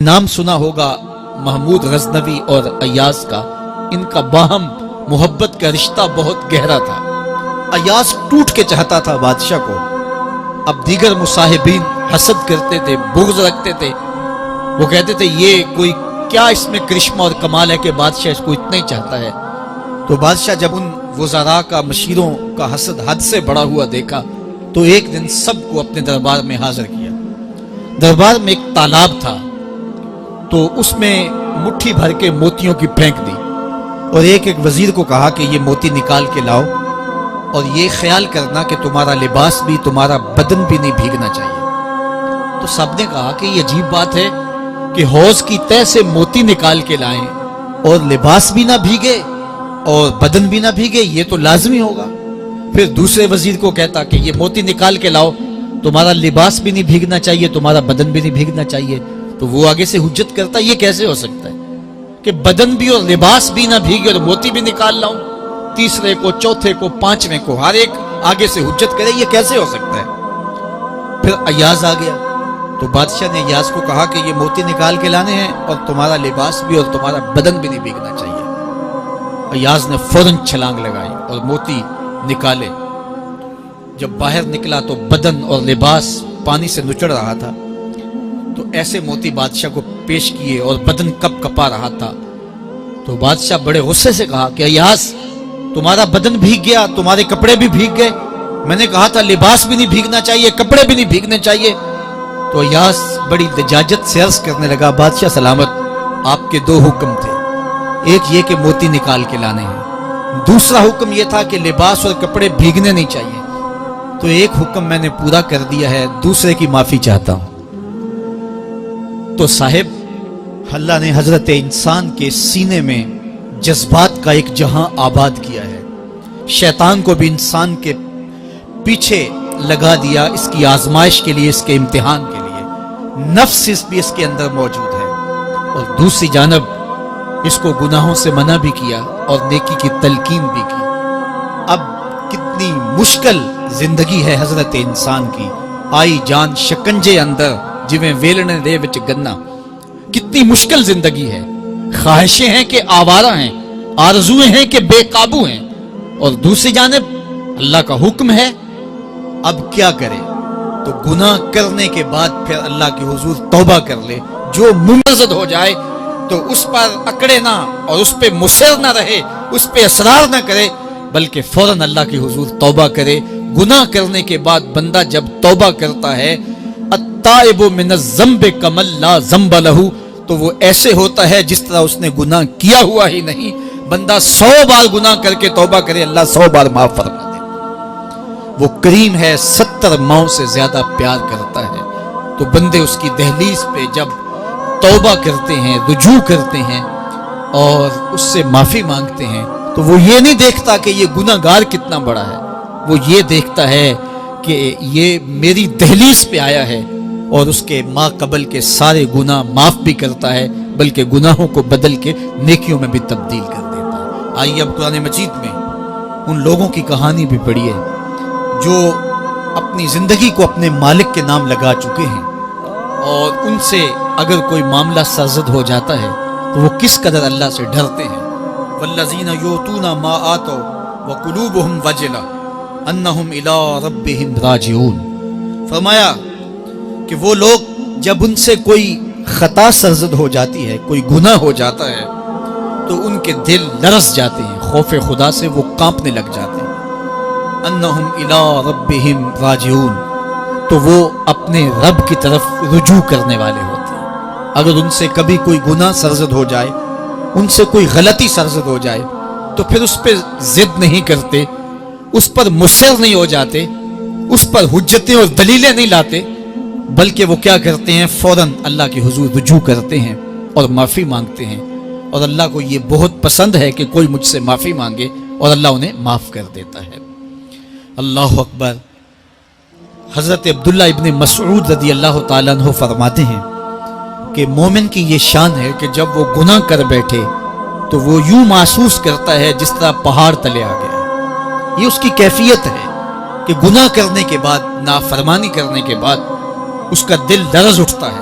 نام سنا ہوگا محمود غزنوی اور ایاز کا، ان کا باہم محبت کا رشتہ بہت گہرا تھا۔ ایاز ٹوٹ کے چاہتا تھا بادشاہ کو، اب دیگر مصاحبین حسد کرتے تھے، بغض رکھتے تھے، وہ کہتے تھے یہ کوئی کیا اس میں کرشمہ اور کمال ہے کہ بادشاہ اس کو اتنا ہی چاہتا ہے۔ تو بادشاہ جب ان وزراء کا، مشیروں کا حسد حد سے بڑا ہوا دیکھا تو ایک دن سب کو اپنے دربار میں حاضر کیا۔ دربار میں ایک تالاب تھا تو اس میں مٹھی بھر کے موتیوں کی پھینک دی اور ایک ایک وزیر کو کہا کہ یہ موتی نکال کے لاؤ اور یہ خیال کرنا کہ تمہارا لباس بھی، تمہارا بدن بھی نہیں بھیگنا چاہیے۔ تو سب نے کہا کہ یہ عجیب بات ہے کہ حوض کی تہہ سے موتی نکال کے لائیں اور لباس بھی نہ بھیگے اور بدن بھی نہ بھیگے، یہ تو لازمی ہوگا۔ پھر دوسرے وزیر کو کہتا کہ یہ موتی نکال کے لاؤ، تمہارا لباس بھی نہیں بھیگنا چاہیے، تمہارا بدن بھی نہیں بھیگنا چاہیے۔ تو وہ آگے سے حجت کرتا یہ کیسے ہو سکتا ہے کہ بدن بھی اور لباس بھی نہ بھیگے اور موتی بھی نکال لاؤں؟ تیسرے کو، چوتھے کو، پانچویں کو، ہر ایک آگے سے حجت کرے یہ کیسے ہو سکتا ہے؟ پھر ایاز آ گیا تو بادشاہ نے ایاز کو کہا کہ یہ موتی نکال کے لانے ہیں اور تمہارا لباس بھی اور تمہارا بدن بھی نہیں بھیگنا چاہیے۔ ایاز نے فوراً چھلانگ لگائی اور موتی نکالے۔ جب باہر نکلا تو بدن اور لباس پانی سے نچڑ رہا تھا، تو ایسے موتی بادشاہ کو پیش کیے اور بدن کپ کپا رہا تھا۔ تو بادشاہ بڑے غصے سے کہا کہ ایاز تمہارا بدن بھیگ گیا، تمہارے کپڑے بھی بھیگ گئے، میں نے کہا تھا لباس بھی نہیں بھیگنا چاہیے، کپڑے بھی نہیں بھیگنے چاہیے۔ تو ایاز بڑی لجاجت سے عرض کرنے لگا، بادشاہ سلامت، آپ کے دو حکم تھے، ایک یہ کہ موتی نکال کے لانے ہیں، دوسرا حکم یہ تھا کہ لباس اور کپڑے بھیگنے نہیں چاہیے، تو ایک حکم میں نے پورا کر دیا ہے، دوسرے کی معافی چاہتا ہوں۔ تو صاحب، اللہ نے حضرت انسان کے سینے میں جذبات کا ایک جہاں آباد کیا ہے، شیطان کو بھی انسان کے پیچھے لگا دیا اس کی آزمائش کے لیے، اس کے امتحان کے لیے، نفس بھی اس کے اندر موجود ہے، اور دوسری جانب اس کو گناہوں سے منع بھی کیا اور نیکی کی تلقین بھی کی۔ اب کتنی مشکل زندگی ہے حضرت انسان کی، آئی جان شکنجے اندر جویں ویلنے دے وچ گنا، کتنی مشکل زندگی ہے، خواہشیں ہیں کہ آوارہ ہیں، آرزویں ہیں کہ بے قابو ہیں، اور دوسری جانب اللہ کا حکم ہے، اب کیا کرے؟ تو گناہ کرنے کے بعد پھر اللہ کے حضور توبہ کر لے، جو ممرزد ہو جائے تو اس پر اکڑے نہ اور اس پہ مصر نہ رہے، اس پہ اصرار نہ کرے، بلکہ فوراً اللہ کے حضور توبہ کرے۔ گناہ کرنے کے بعد بندہ جب توبہ کرتا ہے، التائب من الذنب کمن لا ذنب لہ، تو وہ ایسے ہوتا ہے جس طرح اس نے گناہ کیا ہوا ہی نہیں۔ بندہ 100 بار گناہ کر کے توبہ کرے، اللہ 100 بار معاف فرما دے۔ وہ کریم ہے، 70 ماؤں سے زیادہ پیار کرتا ہے۔ تو بندے اس کی دہلیز پہ جب توبہ کرتے ہیں، رجوع کرتے ہیں اور اس سے معافی مانگتے ہیں، تو وہ یہ نہیں دیکھتا کہ یہ گناہ گار کتنا بڑا ہے، وہ یہ دیکھتا ہے کہ یہ میری دہلیز پہ آیا ہے اور اس کے ما قبل کے سارے گناہ معاف بھی کرتا ہے، بلکہ گناہوں کو بدل کے نیکیوں میں بھی تبدیل کر دیتا ہے۔ آئیے اب قرآن مجید میں ان لوگوں کی کہانی بھی پڑھیے جو اپنی زندگی کو اپنے مالک کے نام لگا چکے ہیں، اور ان سے اگر کوئی معاملہ سرزد ہو جاتا ہے تو وہ کس قدر اللہ سے ڈرتے ہیں۔ والذین یؤتون ما آتوا وقلوبهم وجلہ انہم الی ربہم راجعون، فرمایا کہ وہ لوگ جب ان سے کوئی خطا سرزد ہو جاتی ہے، کوئی گناہ ہو جاتا ہے، تو ان کے دل لرز جاتے ہیں، خوف خدا سے وہ کانپنے لگ جاتے ہیں۔ انہم الی ربہم راجعون، تو وہ اپنے رب کی طرف رجوع کرنے والے ہوتے ہیں۔ اگر ان سے کبھی کوئی گناہ سرزد ہو جائے، ان سے کوئی غلطی سرزد ہو جائے، تو پھر اس پہ ضد نہیں کرتے، اس پر مصر نہیں ہو جاتے، اس پر حجتیں اور دلیلیں نہیں لاتے، بلکہ وہ کیا کرتے ہیں؟ فوراً اللہ کے حضور رجوع کرتے ہیں اور معافی مانگتے ہیں، اور اللہ کو یہ بہت پسند ہے کہ کوئی مجھ سے معافی مانگے، اور اللہ انہیں معاف کر دیتا ہے۔ اللہ اکبر۔ حضرت عبداللہ ابن مسعود رضی اللہ تعالیٰ عنہ فرماتے ہیں کہ مومن کی یہ شان ہے کہ جب وہ گناہ کر بیٹھے تو وہ یوں محسوس کرتا ہے جس طرح پہاڑ تلے آ گیا ہے۔ یہ اس کی کیفیت ہے کہ گناہ کرنے کے بعد، نافرمانی کرنے کے بعد اس کا دل لرز اٹھتا ہے،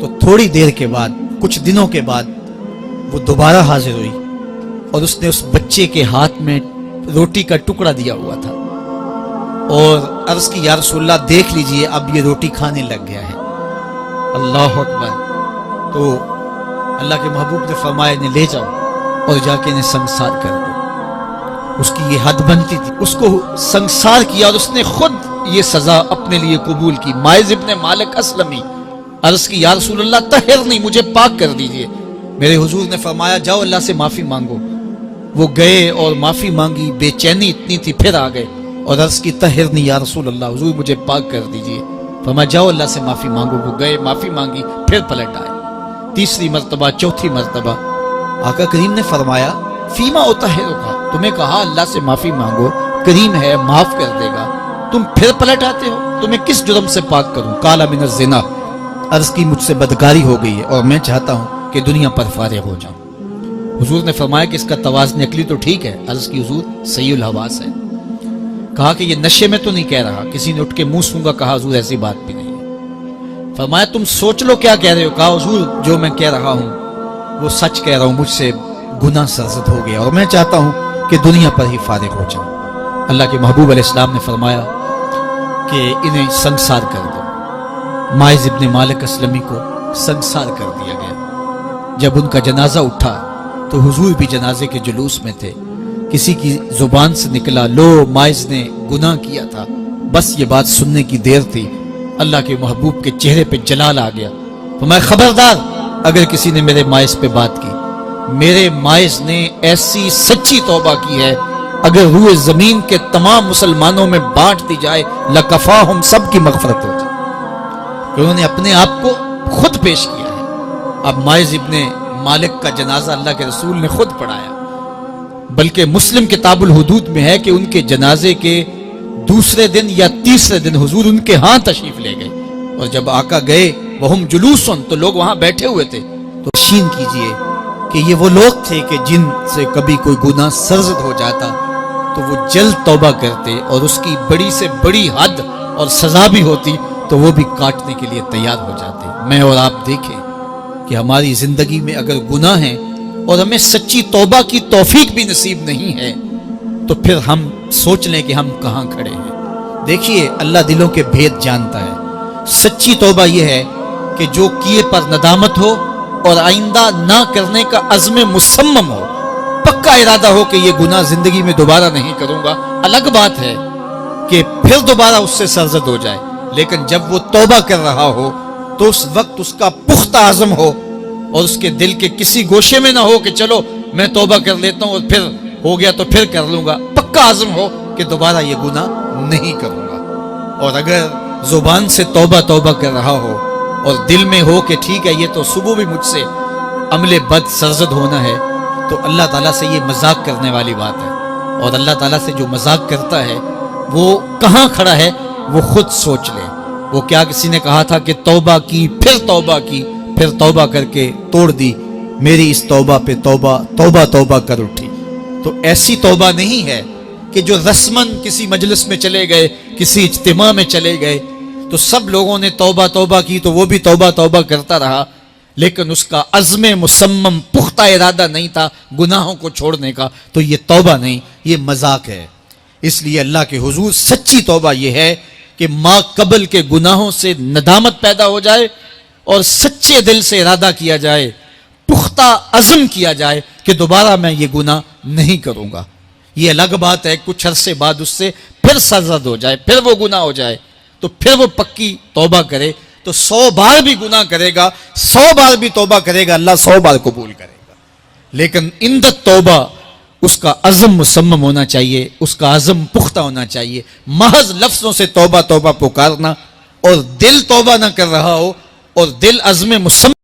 تو تھوڑی دیر کے بعد، کچھ دنوں کے بعد وہ دوبارہ حاضر ہوئی اور اس نے اس بچے کے ہاتھ میں روٹی کا ٹکڑا دیا ہوا تھا اور عرض کی یا رسول اللہ دیکھ لیجئے اب یہ روٹی کھانے لگ گیا ہے۔ اللہ اکبر۔ تو اللہ کے محبوب نے فرمایا انہیں لے جاؤ اور جا کے انہیں سنسار کر دو۔ اس کی یہ حد بنتی تھی، اس کو سنسار کیا اور اس نے خود یہ سزا اپنے لیے قبول کی۔ مائز ابن مالک اسلمی عرض کی یا رسول اللہ طہرنی، مجھے پاک کر دیجئے۔ میرے حضور نے فرمایا جاؤ اللہ سے معافی مانگو۔ وہ گئے اور معافی مانگی، بے چینی اتنی تھی، پھر آ گئے اور عرض کی طہرنی یا رسول اللہ، حضور مجھے پاک کر دیجئے۔ فرمایا جاؤ اللہ سے معافی مانگو۔ وہ گئے، معافی مانگی، پھر پلٹ آئے، تیسری مرتبہ، چوتھی مرتبہ۔ آقا کریم نے فرمایا فیما اطہرک، تمہیں کہا اللہ سے معافی مانگو، کریم ہے معاف کر دے گا، تم پھر پلٹ آتے ہو، تمہیں کس جرم سے پاک کروں؟ قال من الزنا، عرض کی مجھ سے بدکاری ہو گئی ہے اور میں چاہتا ہوں کہ دنیا پر فارغ ہو جاؤں۔ حضور نے فرمایا کہ اس کا توازن عقلی تو ٹھیک ہے؟ عرض کی حضور صحیح الحواس ہے۔ کہا کہ یہ نشے میں تو نہیں کہہ رہا؟ کسی نے اٹھ کے منہ سونگا، کہا حضور ایسی بات بھی نہیں ہے۔ فرمایا تم سوچ لو کیا کہہ رہے ہو؟ کہا حضور جو میں کہہ رہا ہوں وہ سچ کہہ رہا ہوں، مجھ سے گناہ سرزد ہو گیا اور میں چاہتا ہوں کہ دنیا پر ہی فارغ ہو جاؤں۔ اللہ کے محبوب علیہ السلام نے فرمایا کہ انہیں سنسار کر دو۔ مائز ابن مالک اسلمی کو سنسار کر دیا گیا۔ جب ان کا جنازہ اٹھا تو حضور بھی جنازے کے جلوس میں تھے۔ کسی کی زبان سے نکلا لو مائز نے گناہ کیا تھا، بس یہ بات سننے کی دیر تھی، اللہ کے محبوب کے چہرے پہ جلال آ گیا۔ فرمایا خبردار اگر کسی نے میرے مائز پہ بات کی، میرے مائز نے ایسی سچی توبہ کی ہے اگر روئے زمین کے تمام مسلمانوں میں بانٹ دی جائے لکفاہم، سب کی مغفرت ہو جائے، کہ انہوں نے اپنے آپ کو خود پیش کیا ہے۔ اب مائز ابن مالک کا جنازہ اللہ کے رسول نے خود پڑھایا، بلکہ مسلم کتاب الحدود میں ہے کہ ان کے جنازے کے دوسرے دن یا تیسرے دن حضور ان کے ہاں تشریف لے گئے، اور جب آقا گئے وہم جلوسن، تو لوگ وہاں بیٹھے ہوئے تھے، تو یقین کیجئے کہ یہ وہ لوگ تھے کہ جن سے کبھی کوئی گناہ سرزد ہو جاتا تو وہ جلد توبہ کرتے، اور اس کی بڑی سے بڑی حد اور سزا بھی ہوتی تو وہ بھی کاٹنے کے لیے تیار ہو جاتے۔ میں اور آپ دیکھیں کہ ہماری زندگی میں اگر گناہ ہیں اور ہمیں سچی توبہ کی توفیق بھی نصیب نہیں ہے تو پھر ہم سوچ لیں کہ ہم کہاں کھڑے ہیں۔ دیکھیے اللہ دلوں کے بھید جانتا ہے۔ سچی توبہ یہ ہے کہ جو کیے پر ندامت ہو اور آئندہ نہ کرنے کا عزم مصمم ہو، پکا ارادہ ہو کہ یہ گناہ زندگی میں دوبارہ نہیں کروں گا۔ الگ بات ہے کہ پھر دوبارہ اس سے سرزد ہو جائے، لیکن جب وہ توبہ کر رہا ہو تو اس وقت اس کا پختہ عزم ہو اور اس کے دل کے کسی گوشے میں نہ ہو کہ چلو میں توبہ کر لیتا ہوں اور پھر ہو گیا تو پھر کر لوں گا۔ پکا عزم ہو کہ دوبارہ یہ گناہ نہیں کروں گا۔ اور اگر زبان سے توبہ توبہ کر رہا ہو اور دل میں ہو کہ ٹھیک ہے یہ تو صبح بھی مجھ سے عمل بد سرزد ہونا ہے، تو اللہ تعالیٰ سے یہ مذاق کرنے والی بات ہے، اور اللہ تعالیٰ سے جو مذاق کرتا ہے وہ کہاں کھڑا ہے وہ خود سوچ لے۔ وہ کیا کسی نے کہا تھا کہ توبہ کی، پھر توبہ کر کے توڑ دی، میری اس توبہ پہ توبہ توبہ توبہ کر اٹھی۔ تو ایسی توبہ نہیں ہے کہ جو رسماً کسی مجلس میں چلے گئے، کسی اجتماع میں چلے گئے تو سب لوگوں نے توبہ توبہ کی تو وہ بھی توبہ توبہ کرتا رہا، لیکن اس کا عزم مصمم پختہ ارادہ نہیں تھا گناہوں کو چھوڑنے کا، تو یہ توبہ نہیں، یہ مذاق ہے۔ اس لیے اللہ کے حضور سچی توبہ یہ ہے کہ ما قبل کے گناہوں سے ندامت پیدا ہو جائے اور سچے دل سے ارادہ کیا جائے، پختہ عزم کیا جائے کہ دوبارہ میں یہ گناہ نہیں کروں گا۔ یہ الگ بات ہے کچھ عرصے بعد اس سے پھر سرزد ہو جائے، پھر وہ گناہ ہو جائے تو پھر وہ پکی توبہ کرے، تو 100 بار بھی گناہ کرے گا، 100 بار بھی توبہ کرے گا، اللہ 100 بار قبول کرے گا۔ لیکن اندت توبہ اس کا عزم مصمم ہونا چاہیے، اس کا عزم پختہ ہونا چاہیے۔ محض لفظوں سے توبہ توبہ پکارنا اور دل توبہ نہ کر رہا ہو اور دل عزم مصمم